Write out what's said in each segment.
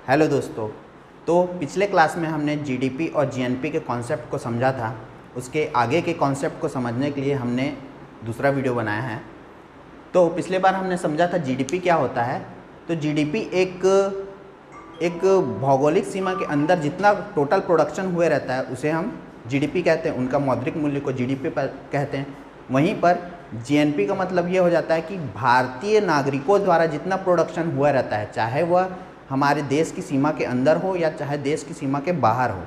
Hello दोस्तों। तो पिछले क्लास में हमने जीडीपी और जीएनपी के कॉन्सेप्ट को समझा था। उसके आगे के कॉन्सेप्ट को समझने के लिए हमने दूसरा वीडियो बनाया है। तो पिछले बार हमने समझा था जीडीपी क्या होता है। तो जीडीपी एक भौगोलिक सीमा के अंदर जितना टोटल प्रोडक्शन हुए रहता है उसे हम जीडीपी कहते हैं, उनका मौद्रिक मूल्य को जीडीपी पर कहते हैं। वहीं पर जीएनपी का मतलब ये हो जाता है कि भारतीय नागरिकों द्वारा जितना प्रोडक्शन हुआ रहता है, चाहे वह हमारे देश की सीमा के अंदर हो या चाहे देश की सीमा के बाहर हो,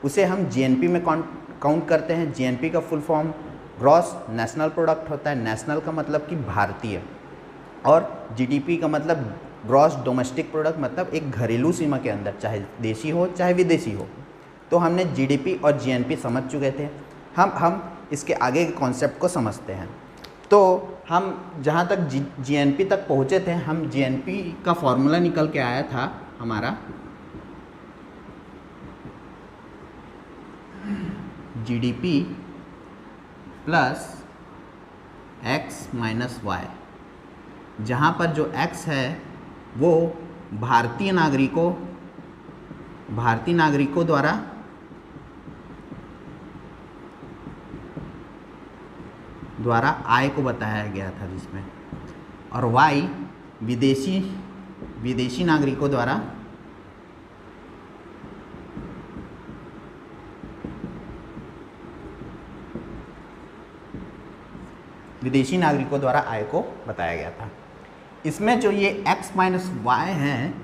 उसे हम जीएनपी में काउंट करते हैं। जीएनपी का full form gross national product होता है। नेशनल का मतलब कि भारतीय, और जीडीपी का मतलब ग्रॉस डोमेस्टिक प्रोडक्ट, मतलब एक घरेलू सीमा के अंदर, चाहे देशी हो चाहे विदेशी हो। तो हमने जीडीपी और जीएनपी समझ चुके थे। हम इसके आगे के कॉन्सेप्ट को समझते हैं। तो हम जहाँ तक जीएनपी तक पहुँचे थे, हम जीएनपी का फॉर्मूला निकल के आया था हमारा GDP plus X minus Y, जहाँ पर जो एक्स है वो भारतीय नागरिकों द्वारा आय को बताया गया था जिसमें, और वाई विदेशी नागरिकों द्वारा आय को बताया गया था। इसमें जो ये x माइनस वाई है,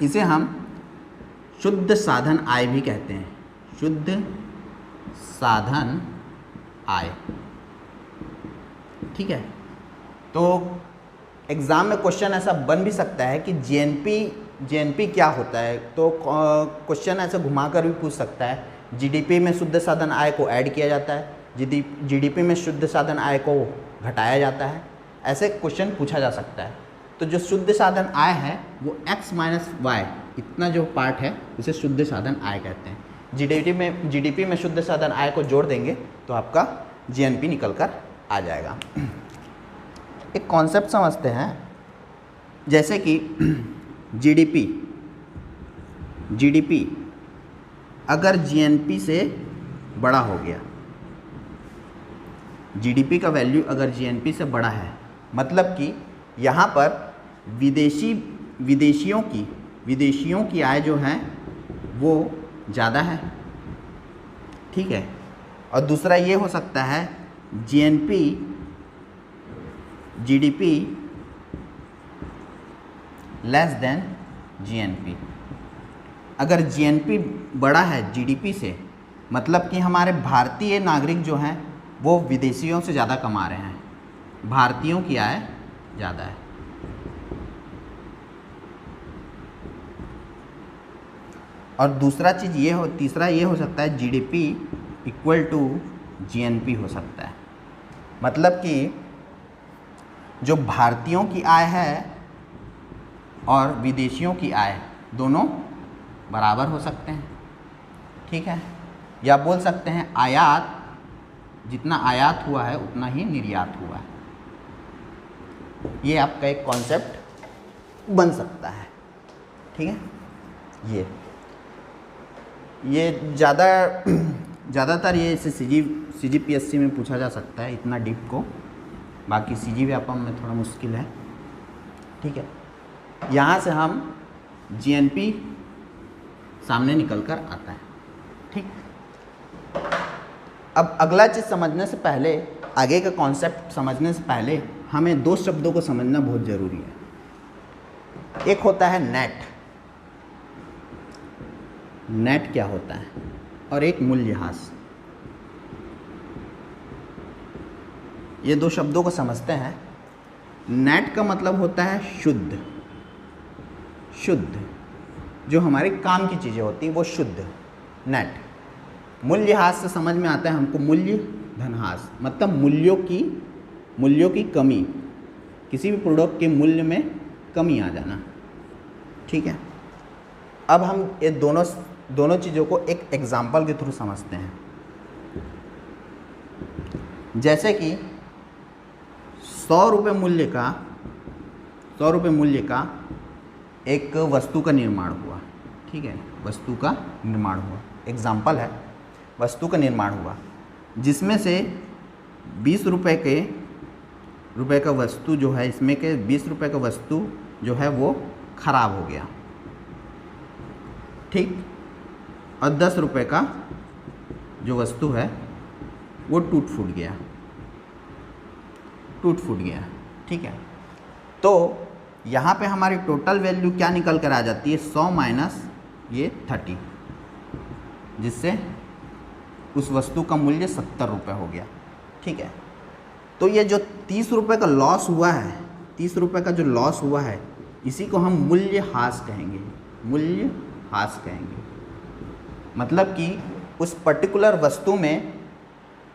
इसे हम शुद्ध साधन आय भी कहते हैं। शुद्ध साधन आय, ठीक है। तो एग्ज़ाम में क्वेश्चन ऐसा बन भी सकता है कि जीएनपी क्या होता है। तो क्वेश्चन ऐसे घुमाकर भी पूछ सकता है, जीडीपी में शुद्ध साधन आय को ऐड किया जाता है, जीडीपी में शुद्ध साधन आय को घटाया जाता है, ऐसे क्वेश्चन पूछा जा सकता है। तो जो शुद्ध साधन आय है वो x माइनस वाई, इतना जो पार्ट है उसे शुद्ध साधन आय कहते हैं। जीडीपी में शुद्ध साधन आय को जोड़ देंगे तो आपका जीएनपी निकल कर आ जाएगा। एक कॉन्सेप्ट समझते हैं, जैसे कि जीडीपी अगर जीएनपी से बड़ा हो गया, जीडीपी का वैल्यू अगर जीएनपी से बड़ा है, मतलब कि यहाँ पर विदेशियों की आय जो है वो ज़्यादा है, ठीक है। और दूसरा ये हो सकता है जीडीपी लेस देन जीएनपी। अगर जीएनपी बड़ा है जीडीपी से, मतलब कि हमारे भारतीय नागरिक जो हैं वो विदेशियों से ज़्यादा कमा रहे हैं, भारतीयों की आय ज़्यादा है। और तीसरा ये हो सकता है जीडीपी इक्वल टू जीएनपी हो सकता है। मतलब कि जो भारतीयों की आय है और विदेशियों की आय दोनों बराबर हो सकते हैं, ठीक है। या बोल सकते हैं जितना आयात हुआ है उतना ही निर्यात हुआ है। ये आपका एक कॉन्सेप्ट बन सकता है, ठीक है। ये ज़्यादातर ये इसे सीजीपीएससी में पूछा जा सकता है, इतना डीप को। बाकी सीजी व्यापम में थोड़ा मुश्किल है, ठीक है। यहाँ से हम जीएनपी सामने निकल कर आता है, ठीक। अब अगला चीज़ समझने से पहले, आगे का कॉन्सेप्ट समझने से पहले हमें दो शब्दों को समझना बहुत ज़रूरी है। एक होता है नेट क्या होता है, और एक मूल्यह्रास। ये दो शब्दों को समझते हैं। नेट का मतलब होता है शुद्ध, जो हमारे काम की चीज़ें होती हैं वो शुद्ध, नेट। मूल्यह्रास से समझ में आता है हमको धनह्रास, मतलब मूल्यों की कमी, किसी भी प्रोडक्ट के मूल्य में कमी आ जाना, ठीक है। अब हम ये दोनों चीज़ों को एक एग्जाम्पल के थ्रू समझते हैं। जैसे कि 100 रुपये मूल्य का एक वस्तु का निर्माण हुआ, ठीक है, वस्तु का निर्माण हुआ, एग्जाम्पल है, वस्तु का निर्माण हुआ जिसमें से 20 रुपए का वस्तु जो है, इसमें के 20 रुपए का वस्तु जो है वो खराब हो गया, ठीक, और 10 रुपए का जो वस्तु है वो टूट फूट गया, ठीक है। तो यहाँ पे हमारी टोटल वैल्यू क्या निकल कर आ जाती है, 100 माइनस ये 30, जिससे उस वस्तु का मूल्य 70 रुपये हो गया, ठीक है। तो ये जो 30 रुपये का लॉस हुआ है, 30 रुपये का जो लॉस हुआ है, इसी को हम मूल्यह्रास कहेंगे, मूल्यह्रास कहेंगे। मतलब कि उस पर्टिकुलर वस्तु में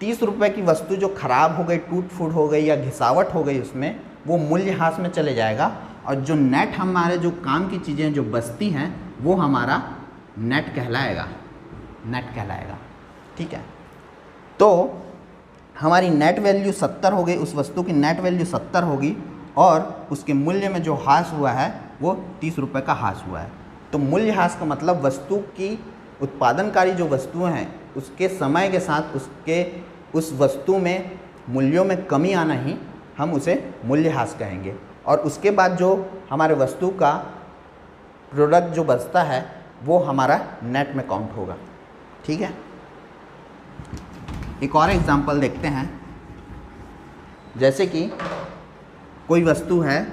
30 रुपये की वस्तु जो खराब हो गई, टूट फूट हो गई या घिसावट हो गई, उसमें वो मूल्यह्रास में चले जाएगा, और जो नेट हमारे जो काम की चीज़ें जो बचती हैं वो हमारा नेट कहलाएगा, ठीक है। तो हमारी नेट वैल्यू 70 हो गई, उस वस्तु की नेट वैल्यू 70 होगी, और उसके मूल्य में जो ह्रास हुआ है वो 30 रुपये का ह्रास हुआ है। तो मूल्यह्रास का मतलब वस्तु की उत्पादनकारी जो वस्तुएं हैं उसके समय के साथ उस वस्तु में मूल्यों में कमी आना ही हम उसे मूल्यह्रास कहेंगे। और उसके बाद जो हमारे वस्तु का प्रोडक्ट जो बचता है वो हमारा नेट में काउंट होगा, ठीक है। एक और एग्जांपल देखते हैं, जैसे कि कोई वस्तु है,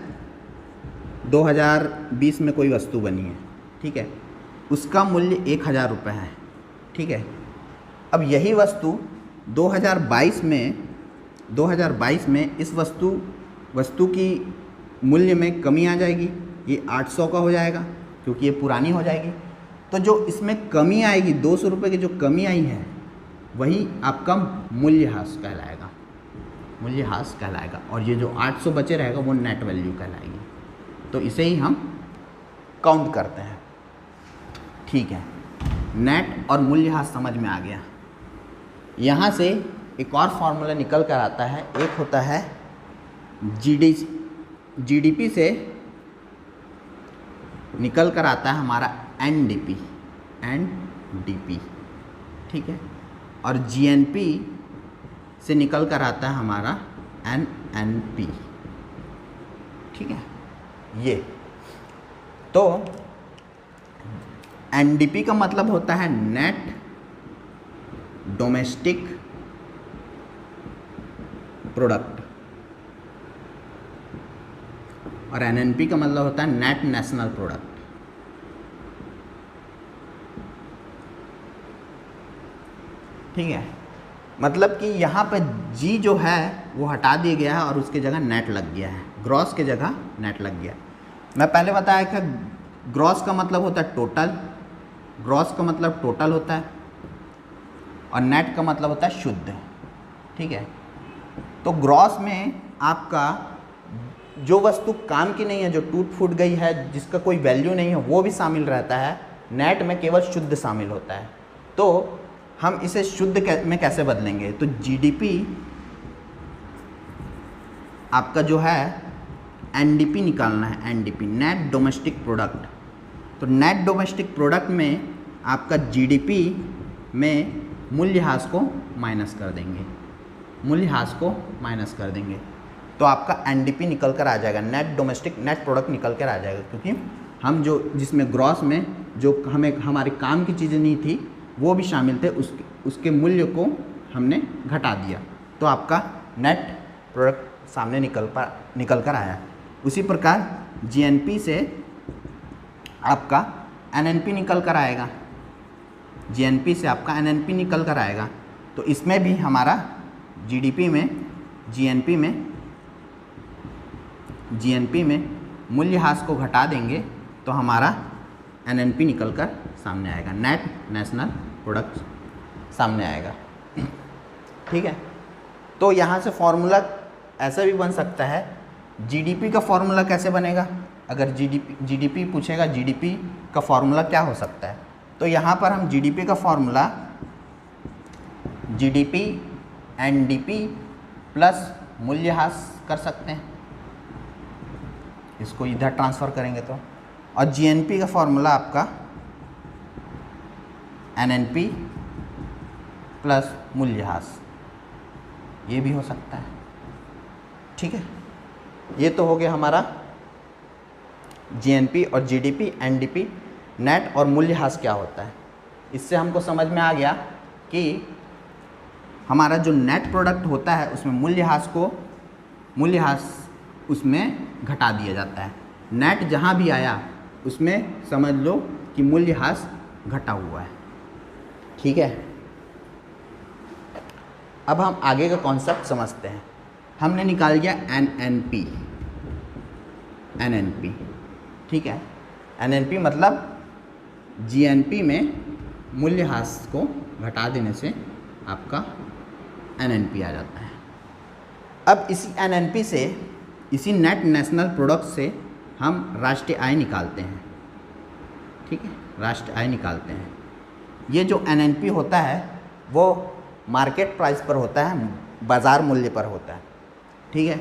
2020 में कोई वस्तु बनी है, ठीक है, उसका मूल्य 1000 रुपये है, ठीक है। अब यही वस्तु 2022 में इस वस्तु की मूल्य में कमी आ जाएगी, ये 800 का हो जाएगा क्योंकि ये पुरानी हो जाएगी। तो जो इसमें कमी आएगी, 200 रुपये की जो कमी आई है, वही आपका मूल्यह्रास कहलाएगा, और ये जो 800 बचे रहेगा वो नेट वैल्यू कहलाएगी। तो इसे ही हम काउंट करते हैं, ठीक है। नेट और मूल्यह्रास समझ में आ गया। यहाँ से एक और फार्मूला निकल कर आता है, एक होता है जीडीपी से निकल कर आता है हमारा एनडीपी, ठीक है, और जीएनपी से निकल कर आता है हमारा एनएनपी, ठीक है। ये तो एनडीपी का मतलब होता है नेट डोमेस्टिक प्रोडक्ट, और एनएनपी का मतलब होता है नेट नेशनल प्रोडक्ट, ठीक है। मतलब कि यहाँ पे जी जो है वो हटा दिया गया है और उसके जगह नेट लग गया है, ग्रॉस के जगह नेट लग गया। मैं पहले बताया कि ग्रॉस का मतलब होता है टोटल, ग्रॉस का मतलब टोटल होता है, और नेट का मतलब होता है शुद्ध, ठीक है। तो ग्रॉस में आपका जो वस्तु काम की नहीं है, जो टूट फूट गई है, जिसका कोई वैल्यू नहीं है, वो भी शामिल रहता है। नेट में केवल शुद्ध शामिल होता है। तो हम इसे शुद्ध में कैसे बदलेंगे, तो जीडीपी आपका जो है एनडीपी निकालना है, एनडीपी नेट डोमेस्टिक प्रोडक्ट। तो नेट डोमेस्टिक प्रोडक्ट में आपका जीडीपी में मूल्यह्रास को माइनस कर देंगे, तो आपका एनडीपी निकल कर आ जाएगा, नेट प्रोडक्ट निकल कर आ जाएगा, क्योंकि हम जो जिसमें ग्रॉस में जो हमारे काम की चीज़ें नहीं थी वो भी शामिल थे, उसके मूल्य को हमने घटा दिया, तो आपका नेट प्रोडक्ट सामने निकल कर आया। उसी प्रकार जीएनपी से आपका एनएनपी निकल कर आएगा, जीएनपी से आपका एनएनपी निकल कर आएगा। तो इसमें भी हमारा जीडीपी में जीएनपी में मूल्यह्रास को घटा देंगे तो हमारा एनएनपी निकल कर सामने आएगा, नेट नेशनल प्रोडक्ट सामने आएगा, ठीक है। तो यहाँ से फॉर्मूला ऐसा भी बन सकता है, जीडीपी का फॉर्मूला कैसे बनेगा, अगर जीडीपी पूछेगा, जीडीपी का फॉर्मूला क्या हो सकता है, तो यहाँ पर हम जीडीपी का फॉर्मूला जीडीपी एनडीपी प्लस मूल्यह्रास कर सकते हैं, इसको इधर ट्रांसफ़र करेंगे तो, और जीएनपी का फॉर्मूला आपका एनएनपी प्लस मूल्यह्रास, ये भी हो सकता है। ठीक है, ये तो हो गया हमारा जीएनपी और जीडीपी, एनडीपी, नेट और मूल्यह्रास क्या होता है। इससे हमको समझ में आ गया कि हमारा जो नेट प्रोडक्ट होता है उसमें मूल्यह्रास उसमें घटा दिया जाता है। नेट जहाँ भी आया उसमें समझ लो कि मूल्यह्रास घटा हुआ है। ठीक है, अब हम आगे का कॉन्सेप्ट समझते हैं। हमने निकाल दिया एनएनपी, ठीक है। एनएनपी मतलब जीएनपी में मूल्यह्रास को घटा देने से आपका एनएनपी आ जाता है। अब इसी एनएनपी से, इसी नेट नेशनल प्रोडक्ट से हम राष्ट्रीय आय निकालते हैं। ठीक है, राष्ट्रीय आय निकालते हैं। ये जो एनएनपी होता है वो मार्केट प्राइस पर होता है, बाज़ार मूल्य पर होता है। ठीक है,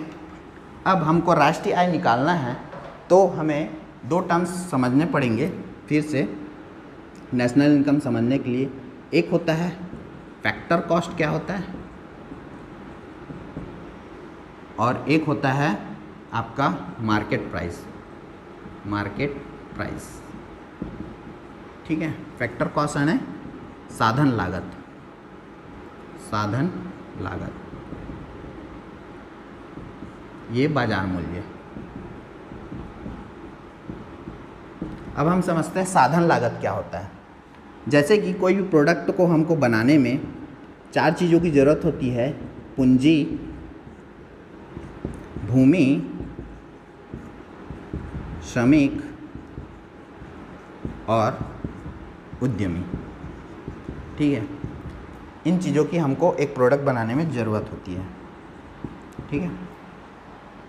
अब हमको राष्ट्रीय आय निकालना है तो हमें दो टर्म्स समझने पड़ेंगे फिर से नेशनल इनकम समझने के लिए। एक होता है फैक्टर कॉस्ट, क्या होता है, और एक होता है आपका मार्केट प्राइस। ठीक है, फैक्टर कॉस्ट है साधन लागत, ये बाजार मूल्य। अब हम समझते हैं साधन लागत क्या होता है। जैसे कि कोई भी प्रोडक्ट को हमको बनाने में 4 चीज़ों की ज़रूरत होती है: पूंजी, भूमि, श्रमिक और उद्यमी। ठीक है, इन चीज़ों की हमको एक प्रोडक्ट बनाने में ज़रूरत होती है। ठीक है,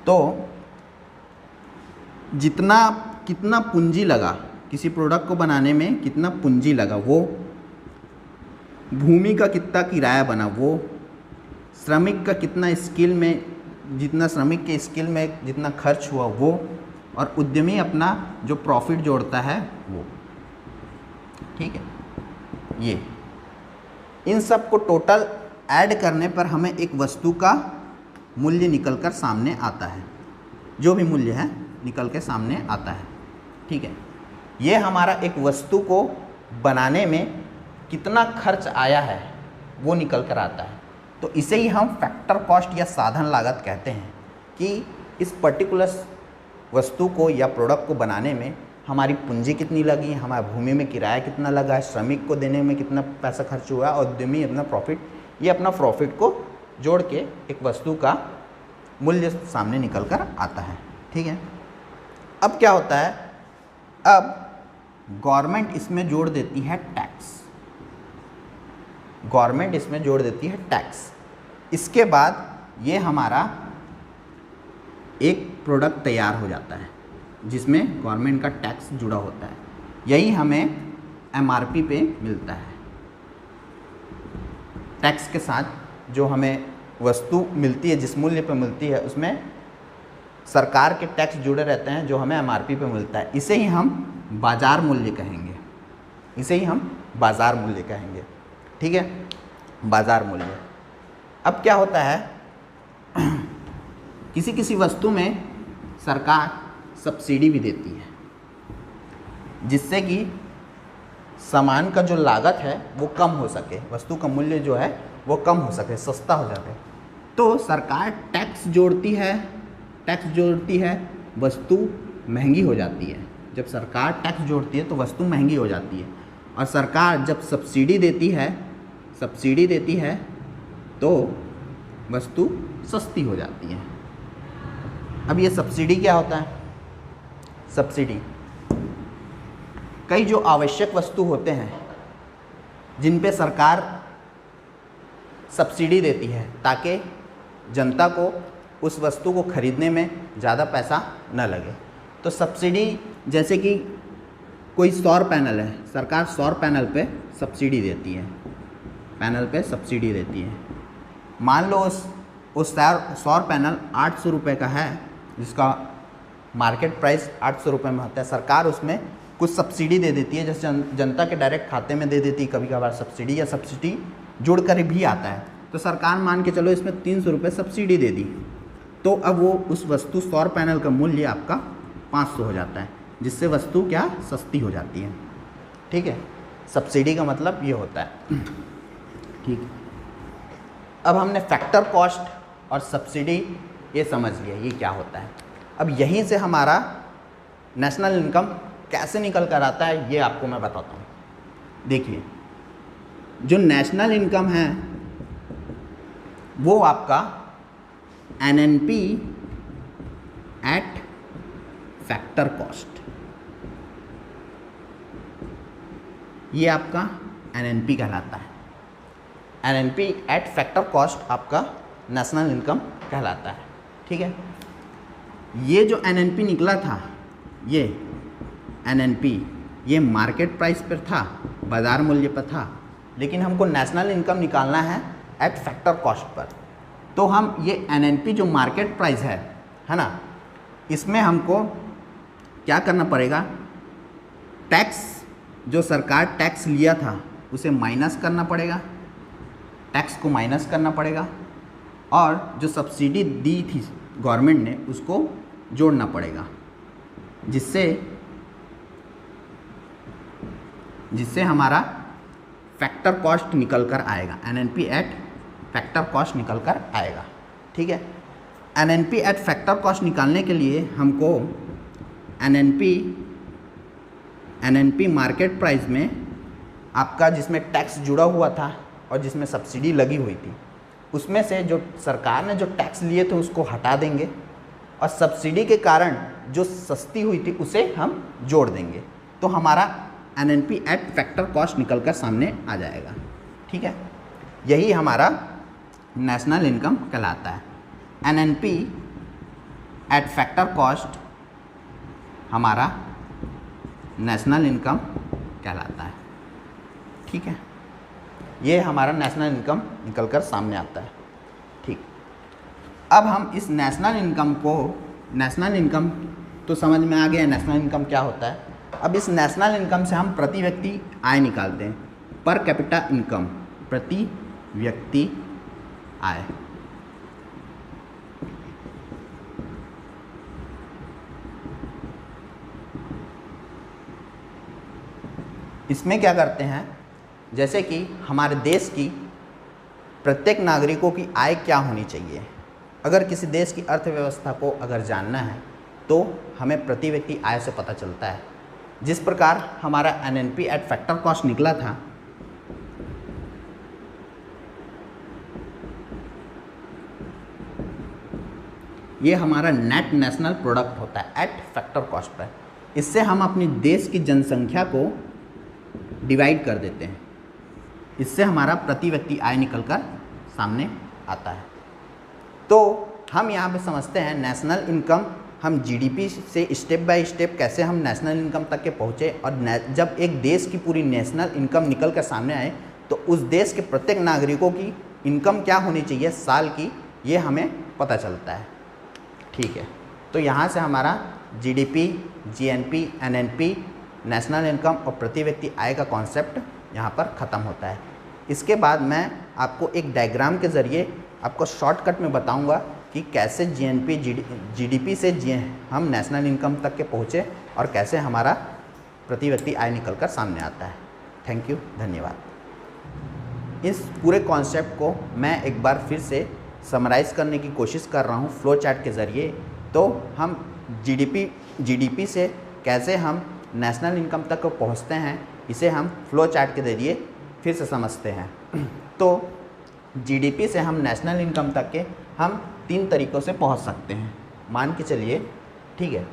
तो कितना पूंजी लगा, किसी प्रोडक्ट को बनाने में कितना पूंजी लगा, वो भूमि का कितना किराया बना, वो श्रमिक का कितना स्किल में, जितना श्रमिक के स्किल में जितना खर्च हुआ वो, और उद्यमी अपना जो प्रॉफिट जोड़ता है वो। ठीक है, ये इन सब को टोटल ऐड करने पर हमें एक वस्तु का मूल्य निकल कर सामने आता है। जो भी मूल्य है निकल के सामने आता है। ठीक है, ये हमारा एक वस्तु को बनाने में कितना खर्च आया है वो निकल कर आता है। तो इसे ही हम फैक्टर कॉस्ट या साधन लागत कहते हैं कि इस पर्टिकुलर वस्तु को या प्रोडक्ट को बनाने में हमारी पूंजी कितनी लगी, हमारी भूमि में किराया कितना लगा है, श्रमिक को देने में कितना पैसा खर्च हुआ, और उद्यमी अपना प्रॉफिट, ये अपना प्रॉफिट को जोड़ के एक वस्तु का मूल्य सामने निकल कर आता है। ठीक है, अब क्या होता है, अब गवर्नमेंट इसमें जोड़ देती है टैक्स। इसके बाद ये हमारा एक प्रोडक्ट तैयार हो जाता है जिसमें गवर्नमेंट का टैक्स जुड़ा होता है। यही हमें एमआरपी पे मिलता है। टैक्स के साथ जो हमें वस्तु मिलती है, जिस मूल्य पे मिलती है, उसमें सरकार के टैक्स जुड़े रहते हैं जो हमें एमआरपी पे मिलता है। इसे ही हम बाज़ार मूल्य कहेंगे। ठीक है, बाज़ार मूल्य। अब क्या होता है, किसी वस्तु में सरकार सब्सिडी भी देती है जिससे कि सामान का जो लागत है वो कम हो सके, वस्तु का मूल्य जो है वो कम हो सके, सस्ता हो जाए। तो सरकार टैक्स जोड़ती है, वस्तु महंगी हो जाती है। जब सरकार टैक्स जोड़ती है तो वस्तु महंगी हो जाती है, और सरकार जब सब्सिडी देती है तो वस्तु सस्ती हो जाती है। अब ये सब्सिडी क्या होता है? सब्सिडी कई जो आवश्यक वस्तु होते हैं जिन पे सरकार सब्सिडी देती है ताकि जनता को उस वस्तु को खरीदने में ज़्यादा पैसा न लगे। तो सब्सिडी, जैसे कि कोई सौर पैनल है, सरकार सौर पैनल पे सब्सिडी देती है। मान लो उस सौर पैनल 800 रुपये का है, जिसका मार्केट प्राइस 800 रुपये में होता है। सरकार उसमें कुछ सब्सिडी दे देती है, जैसे जनता के डायरेक्ट खाते में दे देती है कभी कभार सब्सिडी, या सब्सिडी जुड़ कर भी आता है। तो सरकार मान के चलो इसमें 300 रुपये सब्सिडी दे दी, तो अब वो उस वस्तु सौर पैनल का मूल्य आपका 500 हो जाता है, जिससे वस्तु क्या सस्ती हो जाती है। ठीक है, सब्सिडी का मतलब ये होता है। ठीक, अब हमने फैक्टर कॉस्ट और सब्सिडी ये समझ लिया ये क्या होता है। अब यहीं से हमारा नेशनल इनकम कैसे निकल कर आता है ये आपको मैं बताता हूँ। देखिए, जो नेशनल इनकम है वो आपका NNP एट फैक्टर कॉस्ट, ये आपका NNP कहलाता है। NNP एट फैक्टर कॉस्ट आपका नेशनल इनकम कहलाता है। ठीक है, ये जो NNP निकला था, ये NNP ये मार्केट प्राइस पर था, बाज़ार मूल्य पर था, लेकिन हमको नेशनल इनकम निकालना है एट फैक्टर कॉस्ट पर। तो हम ये NNP जो मार्केट प्राइस है ना, इसमें हमको क्या करना पड़ेगा, टैक्स जो सरकार टैक्स लिया था उसे माइनस करना पड़ेगा, टैक्स को माइनस करना पड़ेगा, और जो सब्सिडी दी थी गवर्नमेंट ने उसको जोड़ना पड़ेगा, जिससे हमारा फैक्टर कॉस्ट निकल कर आएगा। NNP एट फैक्टर कॉस्ट निकल कर आएगा। ठीक है, NNP एट फैक्टर कॉस्ट निकालने के लिए हमको NNP मार्केट प्राइस में आपका जिसमें टैक्स जुड़ा हुआ था और जिसमें सब्सिडी लगी हुई थी, उसमें से जो सरकार ने जो टैक्स लिए थे उसको हटा देंगे, और सब्सिडी के कारण जो सस्ती हुई थी उसे हम जोड़ देंगे, तो हमारा NNP एट फैक्टर कॉस्ट निकल कर सामने आ जाएगा। ठीक है, यही हमारा नेशनल इनकम कहलाता है। NNP एट फैक्टर कॉस्ट हमारा नेशनल इनकम कहलाता है। ठीक है, ये हमारा नेशनल इनकम निकल कर सामने आता है। ठीक, अब हम इस नेशनल इनकम तो समझ में आ गया नेशनल इनकम क्या होता है। अब इस नेशनल इनकम से हम प्रति व्यक्ति आय निकालते हैं, पर कैपिटा इनकम, प्रति व्यक्ति आय। इसमें क्या करते हैं, जैसे कि हमारे देश की प्रत्येक नागरिकों की आय क्या होनी चाहिए। अगर किसी देश की अर्थव्यवस्था को अगर जानना है तो हमें प्रति व्यक्ति आय से पता चलता है। जिस प्रकार हमारा NNP एट फैक्टर कॉस्ट निकला था, ये हमारा नेट नेशनल प्रोडक्ट होता है एट फैक्टर कॉस्ट पर। इससे हम अपनी देश की जनसंख्या को डिवाइड कर देते हैं, इससे हमारा प्रति व्यक्ति आय निकलकर सामने आता है। तो हम यहाँ पे समझते हैं नेशनल इनकम, हम GDP से स्टेप बाय स्टेप कैसे हम नेशनल इनकम तक के पहुँचे, और जब एक देश की पूरी नेशनल इनकम निकल कर सामने आए तो उस देश के प्रत्येक नागरिकों की इनकम क्या होनी चाहिए साल की, ये हमें पता चलता है। ठीक है, तो यहाँ से हमारा GDP, GNP, NNP, national income और प्रति व्यक्ति आय का कॉन्सेप्ट यहाँ पर ख़त्म होता है। इसके बाद मैं आपको एक डायग्राम के ज़रिए आपको शॉर्टकट में बताऊँगा कि कैसे GNP, GDP से हम नेशनल इनकम तक के पहुँचे और कैसे हमारा प्रति व्यक्ति आय निकल कर सामने आता है। थैंक यू, धन्यवाद। इस पूरे कॉन्सेप्ट को मैं एक बार फिर से समराइज़ करने की कोशिश कर रहा हूँ फ्लो चार्ट के ज़रिए। तो हम GDP से कैसे हम नेशनल इनकम तक पहुँचते हैं, इसे हम फ्लो चार्ट के ज़रिए फिर से समझते हैं। तो GDP से हम नेशनल इनकम तक के हम 3 तरीक़ों से पहुंच सकते हैं। मान के चलिए, ठीक है,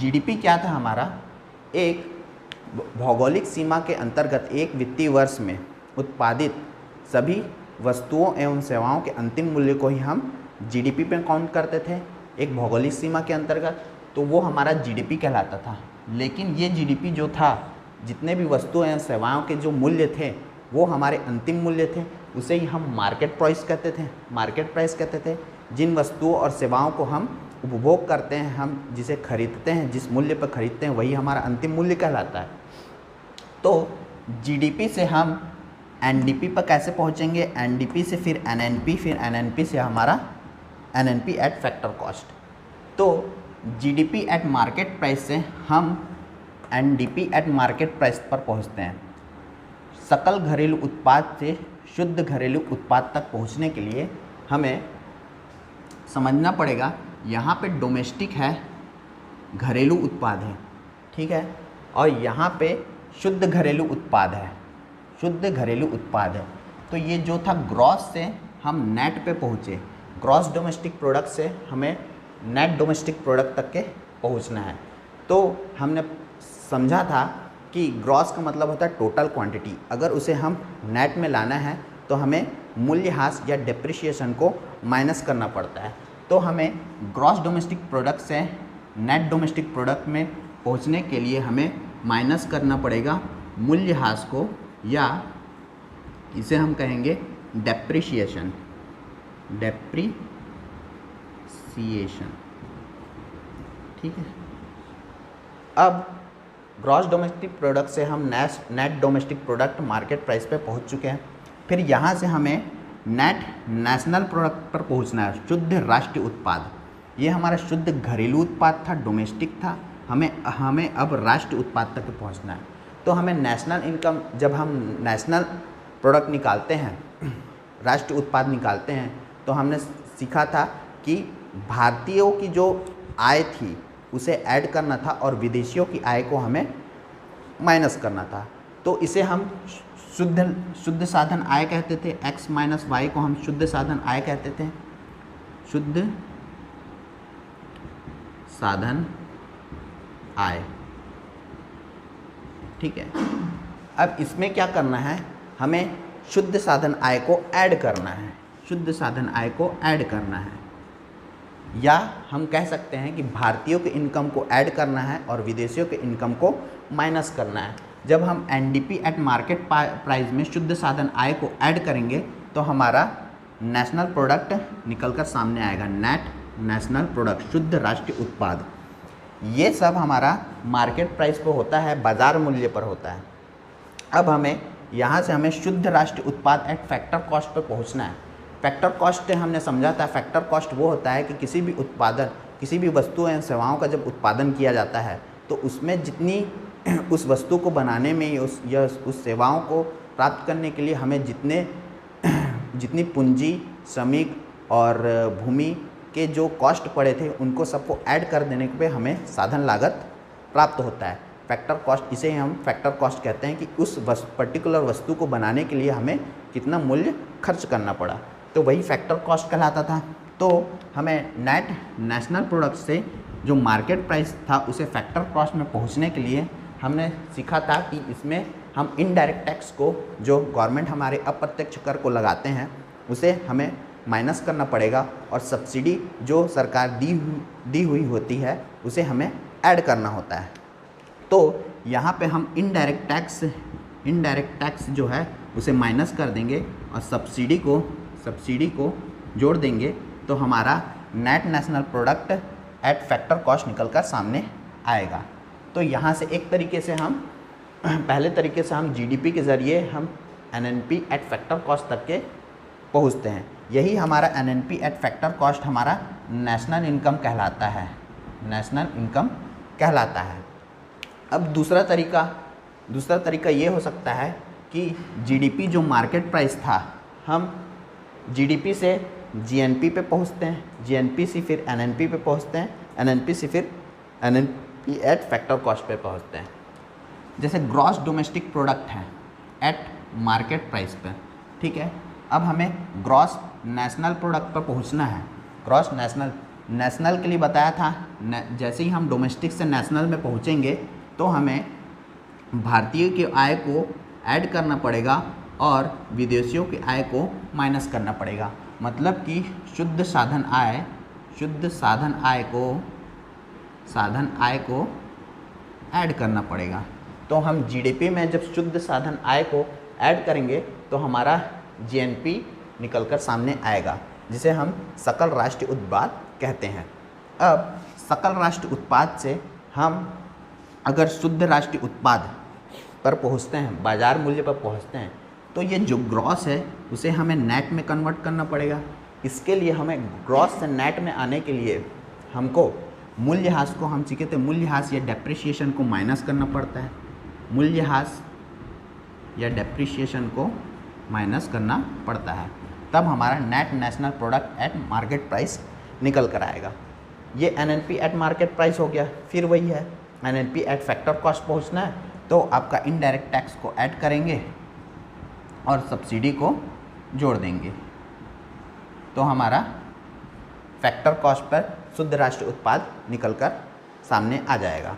GDP क्या था हमारा, एक भौगोलिक सीमा के अंतर्गत एक वित्तीय वर्ष में उत्पादित सभी वस्तुओं एवं सेवाओं के अंतिम मूल्य को ही हम GDP पे काउंट करते थे एक भौगोलिक सीमा के अंतर्गत, तो वो हमारा GDP कहलाता था। लेकिन ये GDP जो था, जितने भी वस्तुओं एवं सेवाओं के जो मूल्य थे वो हमारे अंतिम मूल्य थे, उसे ही हम मार्केट प्राइस कहते थे। जिन वस्तुओं और सेवाओं को हम उपभोग करते हैं, हम जिसे खरीदते हैं, जिस मूल्य पर खरीदते हैं वही हमारा अंतिम मूल्य कहलाता है। तो जीडीपी से हम एनडीपी पर कैसे पहुंचेंगे, एनडीपी से फिर एनएनपी, फिर एनएनपी से हमारा एनएनपी एट फैक्टर कॉस्ट। तो जीडीपी एट मार्केट प्राइस से हम एनडीपी एट मार्केट प्राइस पर पहुंचते हैं। सकल घरेलू उत्पाद से शुद्ध घरेलू उत्पाद तक पहुंचने के लिए हमें समझना पड़ेगा, यहाँ पे डोमेस्टिक है, घरेलू उत्पाद है, ठीक है, और यहाँ पे शुद्ध घरेलू उत्पाद है, शुद्ध घरेलू उत्पाद है। तो ये जो था ग्रॉस से हम नेट पे पहुँचे, ग्रॉस डोमेस्टिक प्रोडक्ट से हमें नेट डोमेस्टिक प्रोडक्ट तक के पहुँचना है। तो हमने समझा था कि ग्रॉस का मतलब होता है टोटल क्वांटिटी, अगर उसे हम नेट में लाना है तो हमें मूल्यह्रास या डेप्रिसिएशन को माइनस करना पड़ता है। तो हमें ग्रॉस डोमेस्टिक प्रोडक्ट से नेट डोमेस्टिक प्रोडक्ट में पहुंचने के लिए हमें माइनस करना पड़ेगा मूल्यह्रास को, या इसे हम कहेंगे डेप्रिसिएशन, ठीक है। अब ग्रॉस डोमेस्टिक प्रोडक्ट से हम net domestic product market price पे पहुंच चुके हैं। फिर यहाँ से हमें नेट नेशनल प्रोडक्ट पर पहुंचना है, शुद्ध राष्ट्रीय उत्पाद। ये हमारा शुद्ध घरेलू उत्पाद था, डोमेस्टिक था, हमें अब राष्ट्रीय उत्पाद तक पहुंचना है। तो हमें नेशनल इनकम, जब हम नेशनल प्रोडक्ट निकालते हैं, राष्ट्रीय उत्पाद निकालते हैं, तो हमने सीखा था कि भारतीयों की जो आय थी उसे ऐड करना था और विदेशियों की आय को हमें माइनस करना था। तो इसे हम शुद्ध साधन आय कहते थे, x माइनस वाई को हम शुद्ध साधन आय कहते थे, शुद्ध साधन आय, ठीक है। अब इसमें क्या करना है, हमें शुद्ध साधन आय को ऐड करना है, शुद्ध साधन आय को ऐड करना है, या हम कह सकते हैं कि भारतीयों के इनकम को ऐड करना है और विदेशियों के इनकम को माइनस करना है। जब हम एनडीपी एट मार्केट प्राइस में शुद्ध साधन आय को ऐड करेंगे तो हमारा नेशनल प्रोडक्ट निकलकर सामने आएगा, नेट नेशनल प्रोडक्ट, शुद्ध राष्ट्रीय उत्पाद। ये सब हमारा मार्केट प्राइस पर होता है, बाज़ार मूल्य पर होता है। अब हमें यहाँ से हमें शुद्ध राष्ट्रीय उत्पाद एट फैक्टर कॉस्ट पर पहुँचना है। फैक्टर कॉस्ट हमने समझा था, फैक्टर कॉस्ट वो होता है कि किसी भी उत्पादन, किसी भी वस्तु या सेवाओं का जब उत्पादन किया जाता है तो उसमें जितनी उस वस्तु को बनाने में या उस सेवाओं को प्राप्त करने के लिए हमें जितनी पूंजी, श्रमिक और भूमि के जो कॉस्ट पड़े थे उनको सबको ऐड कर देने पे हमें साधन लागत प्राप्त होता है, फैक्टर कॉस्ट। इसे हम फैक्टर कॉस्ट कहते हैं कि उस पर्टिकुलर वस्तु को बनाने के लिए हमें कितना मूल्य खर्च करना पड़ा, तो वही फैक्टर कॉस्ट कहलाता था। तो हमें नेट नेशनल प्रोडक्ट से जो मार्केट प्राइस था उसे फैक्टर कॉस्ट में पहुंचने के लिए हमने सीखा था कि इसमें हम इनडायरेक्ट टैक्स को, जो गवर्नमेंट हमारे अप्रत्यक्ष कर को लगाते हैं, उसे हमें माइनस करना पड़ेगा, और सब्सिडी जो सरकार दी हुई होती है उसे हमें ऐड करना होता है। तो यहाँ पे हम इनडायरेक्ट टैक्स जो है उसे माइनस कर देंगे और सब्सिडी को जोड़ देंगे, तो हमारा net national product at factor cost निकलकर सामने आएगा। तो यहाँ से एक तरीके से हम पहले तरीके से हम जीडीपी के ज़रिए हम एनएनपी एट फैक्टर कॉस्ट तक के पहुँचते हैं। यही हमारा एनएनपी एट फैक्टर कॉस्ट हमारा नेशनल इनकम कहलाता है, नेशनल इनकम कहलाता है। अब दूसरा तरीका ये हो सकता है कि जीडीपी जो मार्केट प्राइस था, हम जीडीपी से जीएनपी पे पहुँचते हैं, जीएनपी से फिर एनएनपी पे पहुँचते हैं, एनएनपी से फिर एनएनपी एट फैक्टर कॉस्ट पे पहुँचते हैं। जैसे ग्रॉस डोमेस्टिक प्रोडक्ट है एट मार्केट प्राइस पे, ठीक है। अब हमें ग्रॉस नेशनल प्रोडक्ट पर पहुँचना है। ग्रॉस नेशनल के लिए बताया था, जैसे ही हम डोमेस्टिक से नेशनल में पहुँचेंगे तो हमें भारतीय की आय को ऐड करना पड़ेगा और विदेशियों की आय को माइनस करना पड़ेगा। मतलब कि शुद्ध साधन आय को ऐड करना पड़ेगा। तो हम जीडीपी में जब शुद्ध साधन आय को ऐड करेंगे तो हमारा जीएनपी निकलकर सामने आएगा, जिसे हम सकल राष्ट्रीय उत्पाद कहते हैं। अब सकल राष्ट्रीय उत्पाद से हम अगर शुद्ध राष्ट्रीय उत्पाद पर पहुंचते हैं, बाजार मूल्य पर पहुंचते हैं, तो ये जो ग्रॉस है उसे हमें नेट में कन्वर्ट करना पड़ेगा। इसके लिए हमें ग्रॉस से नेट में आने के लिए हमको मूल्यह्रास को, हम सीखे थे मूल्यह्रास या डेप्रिसिएशन को माइनस करना पड़ता है। मूल्यह्रास या डेप्रिसिएशन को माइनस करना पड़ता है, तब हमारा net national product at market price निकल कर आएगा। ये NNP एट मार्केट प्राइस हो गया। फिर वही है, NNP एट फैक्टर कॉस्ट पहुंचना है तो आपका इनडायरेक्ट टैक्स को ऐड करेंगे और सब्सिडी को जोड़ देंगे, तो हमारा फैक्टर कॉस्ट पर शुद्ध राष्ट्रीय उत्पाद निकल कर सामने आ जाएगा।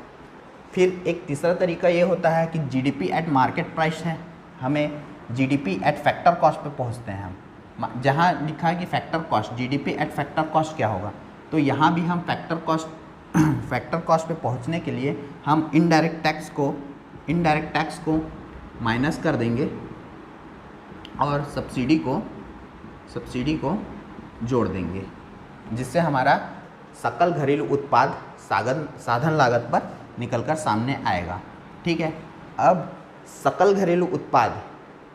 फिर एक तीसरा तरीका ये होता है कि GDP एट मार्केट प्राइस है, हमें GDP एट फैक्टर कॉस्ट पे पहुंचते हैं हम। जहाँ लिखा है कि factor cost, GDP eight factor cost क्या होगा, तो यहाँ भी हम फैक्टर कॉस्ट पे पहुँचने के लिए हम इनडायरेक्ट टैक्स को माइनस कर देंगे और सब्सिडी को जोड़ देंगे, जिससे हमारा सकल घरेलू उत्पाद साधन लागत पर निकलकर सामने आएगा। ठीक है, अब सकल घरेलू उत्पाद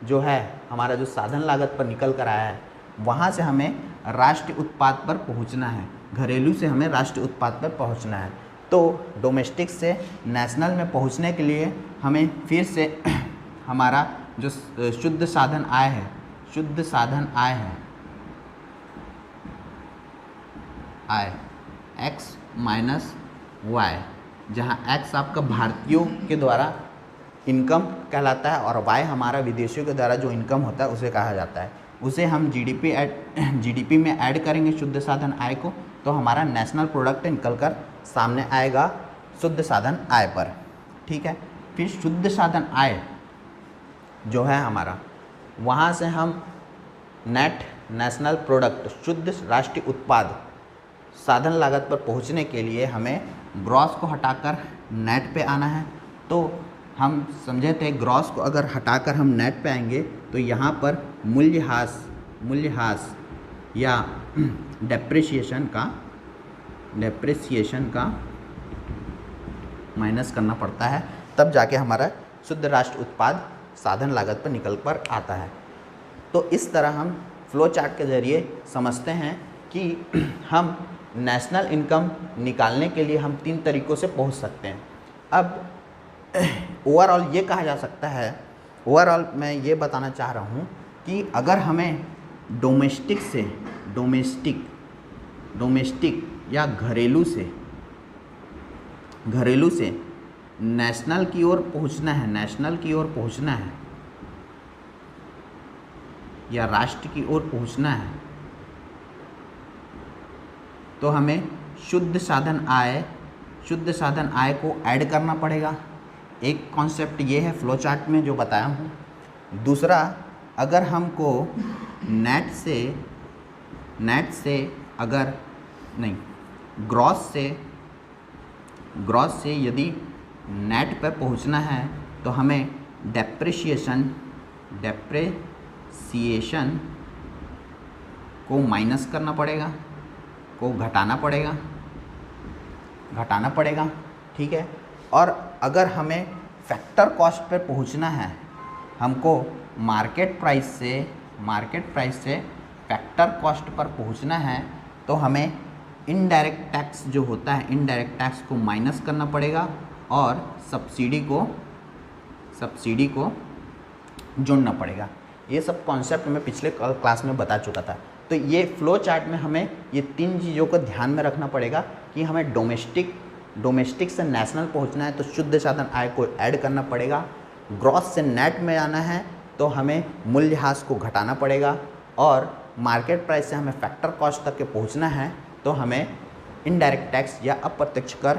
जो है हमारा, जो साधन लागत पर निकल कर आया है, वहाँ से हमें राष्ट्रीय उत्पाद पर पहुँचना है। घरेलू से हमें राष्ट्रीय उत्पाद पर पहुँचना है, तो डोमेस्टिक से नेशनल में पहुँचने के लिए हमें फिर से हमारा जो शुद्ध साधन आय है, आय x माइनस वाई, जहाँ x आपका भारतीयों के द्वारा इनकम कहलाता है और y हमारा विदेशियों के द्वारा जो इनकम होता है उसे कहा जाता है, उसे हम GDP में ऐड करेंगे शुद्ध साधन आय को, तो हमारा नेशनल प्रोडक्ट निकल कर सामने आएगा शुद्ध साधन आय पर। ठीक है, फिर शुद्ध साधन आय जो है हमारा, वहाँ से हम नेट नेशनल प्रोडक्ट, शुद्ध राष्ट्रीय उत्पाद साधन लागत पर पहुँचने के लिए हमें ग्रॉस को हटाकर नेट पे आना है। तो हम समझे थे ग्रॉस को अगर हटाकर हम नेट पे आएंगे तो यहाँ पर मूल्यह्रास या डेप्रिसिएशन का माइनस करना पड़ता है, तब जाके हमारा शुद्ध राष्ट्रीय उत्पाद साधन लागत पर निकल कर आता है। तो इस तरह हम फ्लो चार्ट के ज़रिए समझते हैं कि हम नेशनल इनकम निकालने के लिए हम 3 तरीक़ों से पहुंच सकते हैं। अब ओवरऑल ये कहा जा सकता है, ओवरऑल मैं ये बताना चाह रहा हूँ कि अगर हमें डोमेस्टिक या घरेलू से नेशनल की ओर पहुँचना है, या राष्ट्र की ओर पहुँचना है, तो हमें शुद्ध साधन आय को ऐड करना पड़ेगा। एक कॉन्सेप्ट ये है फ्लो चार्ट में जो बताया हूँ। दूसरा, अगर हमको ग्रॉस से यदि नेट पर पहुँचना है तो हमें डेप्रिसिएशन को माइनस करना पड़ेगा, को घटाना पड़ेगा। ठीक है, और अगर हमें फैक्टर कॉस्ट पर पहुंचना है, हमको मार्केट प्राइस से फैक्टर कॉस्ट पर पहुंचना है, तो हमें इनडायरेक्ट टैक्स जो होता है, इनडायरेक्ट टैक्स को माइनस करना पड़ेगा और सब्सिडी को जोड़ना पड़ेगा। ये सब कॉन्सेप्ट मैं पिछले क्लास में बता चुका था। तो ये फ्लो चार्ट में हमें ये 3 चीज़ों को ध्यान में रखना पड़ेगा कि हमें डोमेस्टिक से नेशनल पहुंचना है तो शुद्ध साधन आय को ऐड करना पड़ेगा, ग्रॉस से नेट में आना है तो हमें मूल्यह्रास को घटाना पड़ेगा, और मार्केट प्राइस से हमें फैक्टर कॉस्ट तक के पहुंचना है तो हमें इनडायरेक्ट टैक्स या अप्रत्यक्ष कर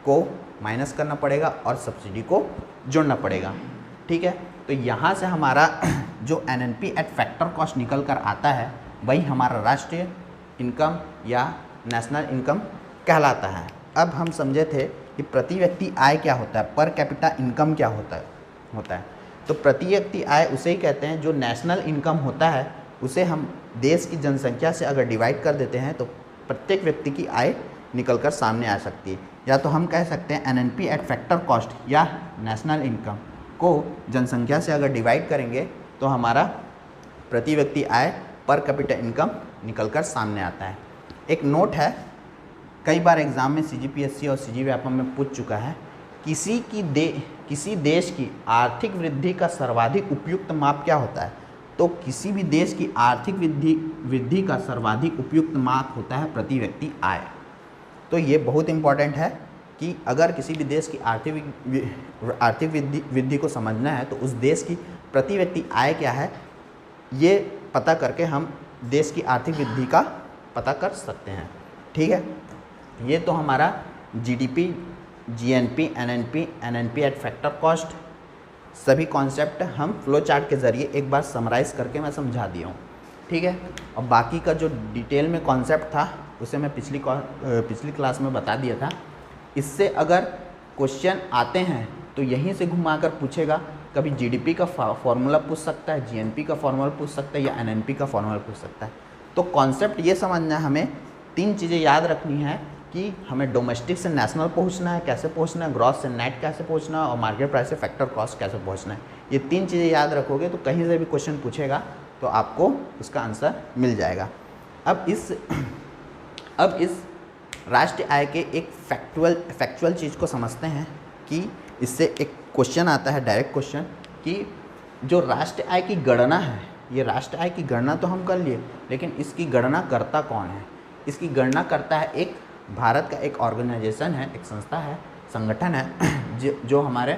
को माइनस करना पड़ेगा और सब्सिडी को जोड़ना पड़ेगा। ठीक है, तो यहाँ से हमारा जो NNP एट फैक्टर कॉस्ट निकल कर आता है वही हमारा राष्ट्रीय इनकम या नेशनल इनकम कहलाता है। अब हम समझे थे कि प्रति व्यक्ति आय क्या होता है, पर कैपिटा इनकम क्या होता है। तो प्रति व्यक्ति आय उसे ही कहते हैं जो नेशनल इनकम होता है, उसे हम देश की जनसंख्या से अगर डिवाइड कर देते हैं तो प्रत्येक व्यक्ति की आय निकल कर सामने आ सकती है। या तो हम कह सकते हैं एनएनपी एट फैक्टर कॉस्ट या नेशनल इनकम को जनसंख्या से अगर डिवाइड करेंगे तो हमारा प्रति व्यक्ति आय पर कैपिटा इनकम निकल कर सामने आता है। एक नोट है, कई बार एग्ज़ाम में सीजीपीएससी और सीजीव्यापम में पूछ चुका है, किसी देश की आर्थिक वृद्धि का सर्वाधिक उपयुक्त माप क्या होता है? तो किसी भी देश की आर्थिक वृद्धि का सर्वाधिक उपयुक्त माप होता है प्रति व्यक्ति आय। तो ये बहुत इम्पॉर्टेंट है कि अगर किसी भी देश की आर्थिक वृद्धि को समझना है तो उस देश की प्रति व्यक्ति आय क्या है, ये पता करके हम देश की आर्थिक वृद्धि का पता कर सकते हैं। ठीक है, ये तो हमारा GDP, GNP, NNP eight factor cost सभी कॉन्सेप्ट हम फ्लो चार्ट के ज़रिए एक बार समराइज़ करके मैं समझा दिया हूँ। ठीक है, और बाकी का जो डिटेल में कॉन्सेप्ट था उसे मैं पिछली क्लास में बता दिया था। इससे अगर क्वेश्चन आते हैं तो यहीं से घुमाकर पूछेगा, कभी जीडीपी का फॉर्मूला पूछ सकता है, जीएनपी का फॉर्मूला पूछ सकता है या एनएनपी का फॉर्मूला पूछ सकता है। तो कॉन्सेप्ट ये समझना है, हमें 3 चीज़ें याद रखनी है कि हमें डोमेस्टिक से नेशनल पहुंचना है, कैसे पहुंचना है, ग्रॉस से नेट कैसे पहुंचना है और मार्केट प्राइस से फैक्टर कॉस्ट कैसे पहुंचना है। ये 3 चीज़ें याद रखोगे तो कहीं से भी क्वेश्चन पूछेगा तो आपको उसका आंसर मिल जाएगा। अब इस राष्ट्रीय आय के एक फैक्चुअल चीज़ को समझते हैं कि इससे एक क्वेश्चन आता है, डायरेक्ट क्वेश्चन, कि जो राष्ट्रीय आय की गणना है, ये राष्ट्रीय आय की गणना तो हम कर लिए, लेकिन इसकी गणना करता कौन है? इसकी गणना करता है एक भारत का एक ऑर्गेनाइजेशन है, एक संस्था है, संगठन है जो हमारे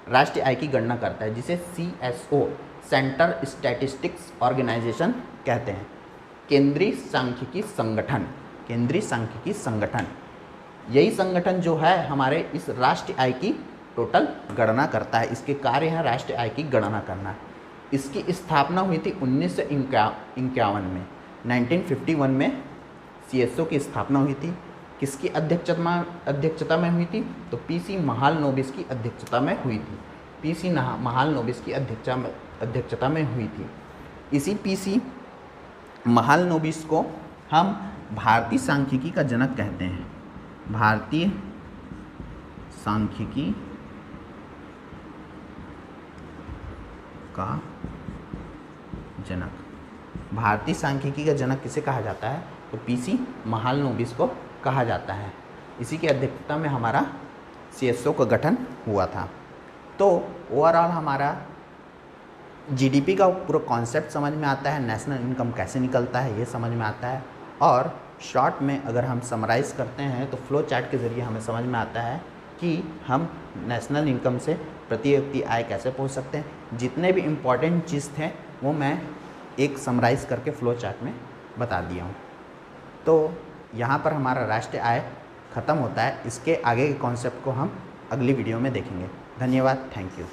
राष्ट्रीय आय की गणना करता है, जिसे CSO सेंटर स्टैटिस्टिक्स ऑर्गेनाइजेशन कहते हैं। केंद्रीय सांख्यिकी संगठन, यही संगठन जो है हमारे इस राष्ट्रीय आय की टोटल गणना करता है। इसके कार्य है राष्ट्रीय आय की गणना करना। इसकी स्थापना हुई थी 1951 में, 1951 में CSO की स्थापना हुई थी। किसकी अध्यक्षता में हुई थी? तो PC महालनोबिस की अध्यक्षता में हुई थी। PC महालनोबिस की अध्यक्षता में हुई थी। इसी PC महालनोबिस को हम भारतीय सांख्यिकी का जनक कहते हैं। भारतीय सांख्यिकी का जनक, भारतीय सांख्यिकी का जनक किसे कहा जाता है? तो PC महालनोबिस को कहा जाता है। इसी की अध्यक्षता में हमारा CSO का गठन हुआ था। तो ओवरऑल हमारा जीडीपी का पूरा कॉन्सेप्ट समझ में आता है, नेशनल इनकम कैसे निकलता है ये समझ में आता है, और शॉर्ट में अगर हम समराइज़ करते हैं तो फ्लो चार्ट के ज़रिए हमें समझ में आता है कि हम नेशनल इनकम से प्रति व्यक्ति आय कैसे पहुंच सकते हैं। जितने भी इम्पॉर्टेंट चीज़ थे वो मैं एक समराइज़ करके फ्लो चार्ट में बता दिया हूँ। तो यहाँ पर हमारा राष्ट्रीय आय ख़त्म होता है। इसके आगे के कॉन्सेप्ट को हम अगली वीडियो में देखेंगे। धन्यवाद, थैंक यू।